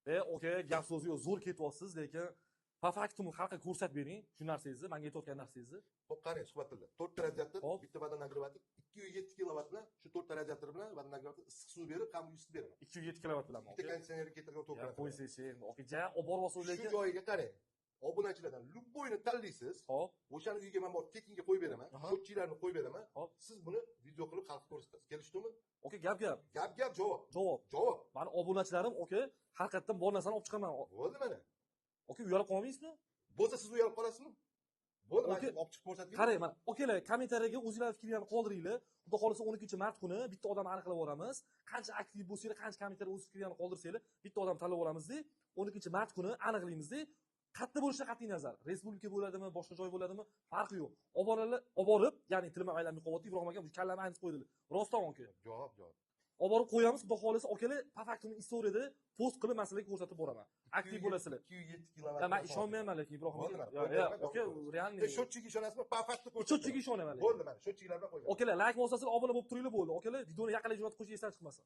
Aka, gap so'zi yo'q, zo'r ketyapsiz, lekin po faktum xalqqa ko'rsatib bering shu narsangizni, menga aytayotgan narsangizni. Xo'p, qarang, suhbatlarda 4 ta radiator, Hop. bitta badan agregator 207 kilovat bilan shu 4 ta radiator bilan badan agregator issiq suv berib, hamma isitib beraman. 207 kilovat bilanmi? Bitta konditsionerga ketilgan tok bilan. Qo'ysiz endi. Aka, ja, olib boryapsiz Shu lekin. joyiga qarang. Obunachilardan любойni tanlaysiz. Hop. O'shani uyga men borib tekinga qo'yib beraman. Aha. Sho'tchilarni qo'yib beraman. Hop. Siz buni video qilib xalqqa ko'rsatasiz. Kelishdimi? Aka, gap. Gap javob. Javob. Javob. Mani obunachilarim, aka, haqiqatdan bor narsani olib chiqaman. Bo'ldi mana. Aka, uyalib qolmaysizmi? Bo'lsa siz uyalib qolasizmi? Bo'ldi, Okey. men olib chiqib ko'rsatib Qarang, mana okalar, kommentariyaga o'zingizlarning fikringizni qoldiringlar. Xudo xolisa 12-mart kuni bitta odam aniqlab olamiz. Qancha aktiv bo'lsanglar, qancha kommentariya o'z fikringizni qoldirsanglar, bitta odam tanlab olamiz-da. 12-mart kuni aniqlaymiz-da. Qayerda bo'lishiga qat'iy nazar. Respublika bo'ladimi, boshqa joy bo'ladimi, farqi yo'q. Obonalar olib borib, ya'ni tilim aylanib qo'yapti, Ibrohim aka bu kallamni aytib qo'ydilar. Rostdan aka. Javob. Olib borib qo'yamiz, xudo xolisa okalar, po faktum istoriyada post qilib masalaga ko'rsatib boraman. Aktiv bo'lasizlar. 207 kilovat. Men ishonmayman lekin Ibrohim Bo'ldi, aka. mana, Yo'q, aka, realniy. Sho'tchiga ishonasizmi? Pafatni ko'rsatib. Sho'tchiga ishonaman. Bo'ldi, mana sho'tchilar bilan qo'ygan. Okalar, like bosasizlar, obuna bo'lib turinglar bo'ldi. Okalar, videoni yaqinlab jo'natib qo'yish esdan chiqmasin.